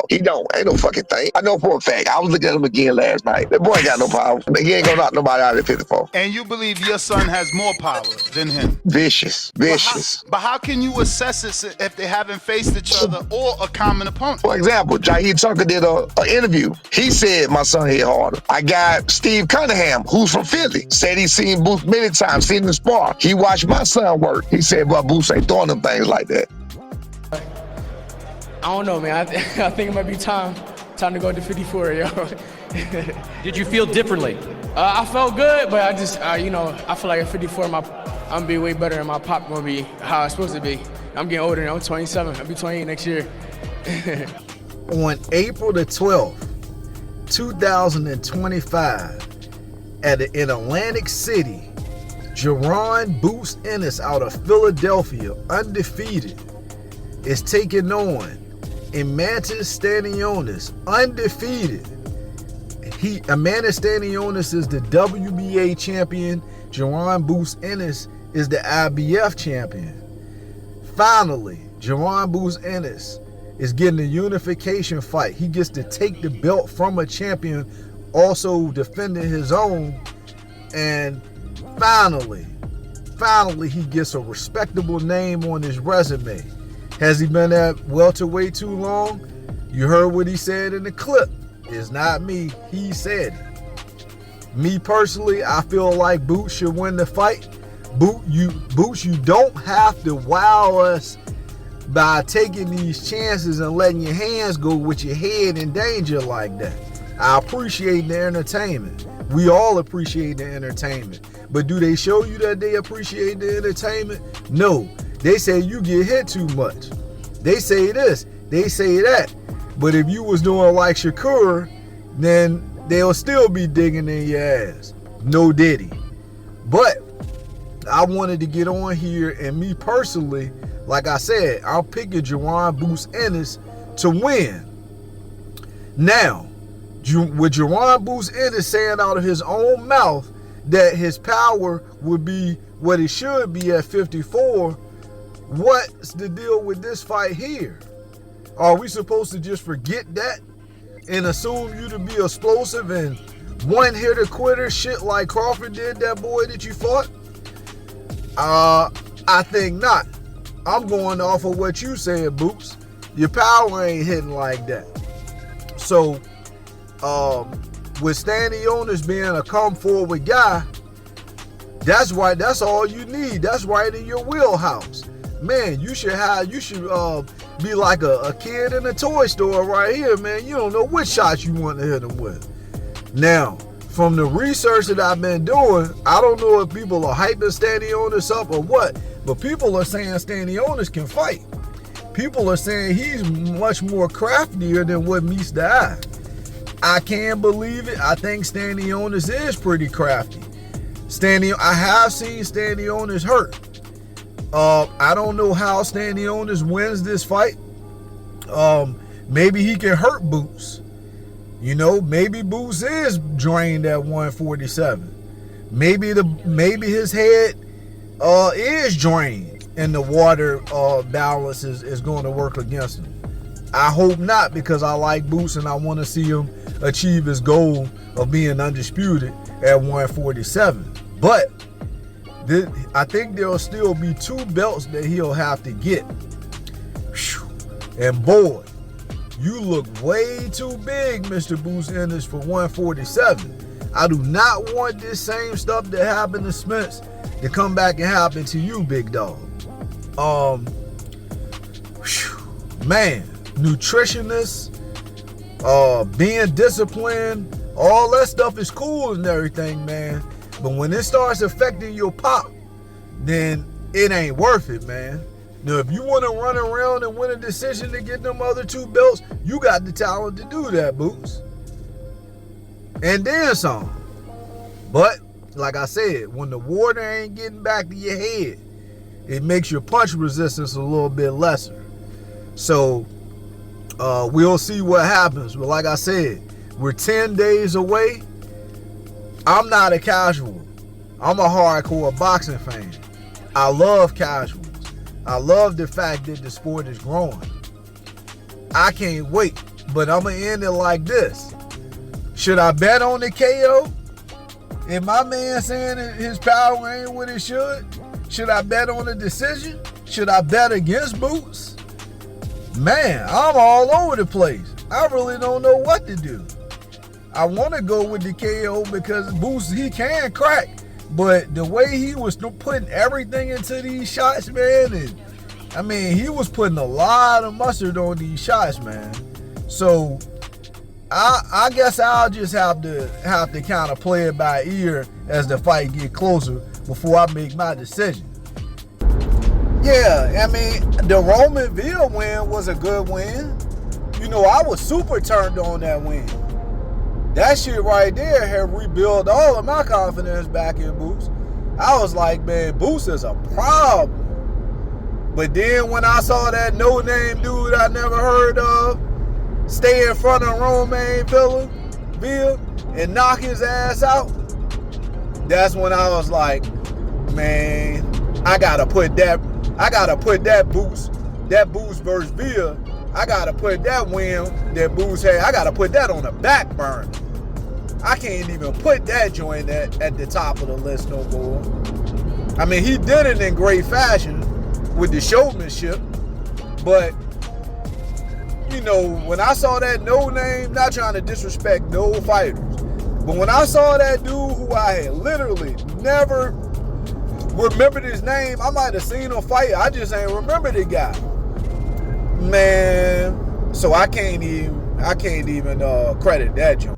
He don't. Ain't no fucking thing. I know for a fact. I was looking at him again last night. That boy ain't got no power. He ain't gonna knock nobody out at 54. And you believe your son has more power than him? Vicious. But how can you assess it if they haven't faced each other or a common opponent? For example, Jair Tucker did an interview. He said my son hit harder. I got Steve Cunningham, who's from Philly, said he's seen Boots many times, seen him spar. He watched my son work. He said, well, Boots ain't throwing them things like that. I don't know, man. I think it might be time to go to 54, yo. Did you feel differently? I felt good, but I just, I feel like at 54, I'm gonna be way better, and my pop gonna be how it's supposed to be. I'm getting older now. I'm 27. I'll be 28 next year. On April the 12th, 2025, in Atlantic City, Jaron Boots Ennis out of Philadelphia, undefeated, is taking on Emantis Stanionis, undefeated. Emantis Stanionis is the WBA champion. Jaron Boots Ennis is the IBF champion. Finally, Jaron Boots Ennis is getting a unification fight. He gets to take the belt from a champion, also defending his own. And finally, he gets a respectable name on his resume. Has he been at welterweight too long? You heard what he said in the clip. It's not me, he said it. Me personally, I feel like Boots should win the fight. Boots, you don't have to wow us by taking these chances and letting your hands go with your head in danger like that. I appreciate the entertainment. We all appreciate the entertainment. But do they show you that they appreciate the entertainment? No. They say you get hit too much. They say this, they say that. But if you was doing like Shakur, then they'll still be digging in your ass. No diddy. But I wanted to get on here, and me personally, like I said, I'm picking Jaron Boots Ennis to win. Now, with Jaron Boots Ennis saying out of his own mouth that his power would be what it should be at 54, what's the deal with this fight here? Are we supposed to just forget that and assume you to be explosive and one-hitter quitter shit like Crawford did that boy that you fought? I think not. I'm going off of what you said, Boots. Your power ain't hitting like that. So, with Stanionis being a come-forward guy, that's right. That's all you need. That's right in your wheelhouse. Man, you should be like a kid in a toy store right here, man. You don't know which shots you want to hit him with. Now, from the research that I've been doing, I don't know if people are hyping Stanionis up or what, but people are saying Stanionis can fight. People are saying he's much more craftier than what meets the eye. I can't believe it. I think Stanionis is pretty crafty. I have seen Stanionis hurt. I don't know how Stanionis wins this fight. Maybe he can hurt Boots. Maybe Boots is drained at 147. Maybe his head is drained and the water balance is going to work against him. I hope not, because I like Boots and I want to see him achieve his goal of being undisputed at 147. But I think there'll still be 2 belts that he'll have to get. And boy, you look way too big, Mr. Boots Ennis, for 147. I do not want this same stuff that happened to Spence to come back and happen to you, big dog. Man, nutritionist, being disciplined, all that stuff is cool and everything, man. But when it starts affecting your pop, then it ain't worth it, man. Now, if you want to run around and win a decision to get them other 2 belts, you got the talent to do that, Boots. And then some. But, like I said, when the water ain't getting back to your head, it makes your punch resistance a little bit lesser. So, we'll see what happens. But like I said, we're 10 days away. I'm not a casual. I'm a hardcore boxing fan. I love casuals. I love the fact that the sport is growing. I can't wait But I'm going to end it like this. Should I bet on the KO? If my man saying that his power ain't what it should I bet on the decision? Should I bet against Boots? Man, I'm all over the place. I really don't know what to do. I want to go with the KO because Boots, he can crack. But the way he was putting everything into these shots, man, and I mean, he was putting a lot of mustard on these shots, man. So I guess I'll just have to kind of play it by ear as the fight get closer before I make my decision. Yeah, I mean, the Roman Villa win was a good win. You know, I was super turned on that win. That shit right there had rebuilt all of my confidence back in Boots. I was like, man, Boots is a problem. But then when I saw that no-name dude I never heard of stay in front of Romain Villa and knock his ass out, that's when I was like, man, I gotta put that Boots versus Villa, I gotta put that win that Boots had, I gotta put that on the back burner. I can't even put that joint at the top of the list no more. I mean, he did it in great fashion with the showmanship, but you know, when I saw that no-name, not trying to disrespect no fighters, but when I saw that dude who I had literally never remembered his name, I might have seen him fight, I just ain't remember the guy. Man, so I can't even credit that joint.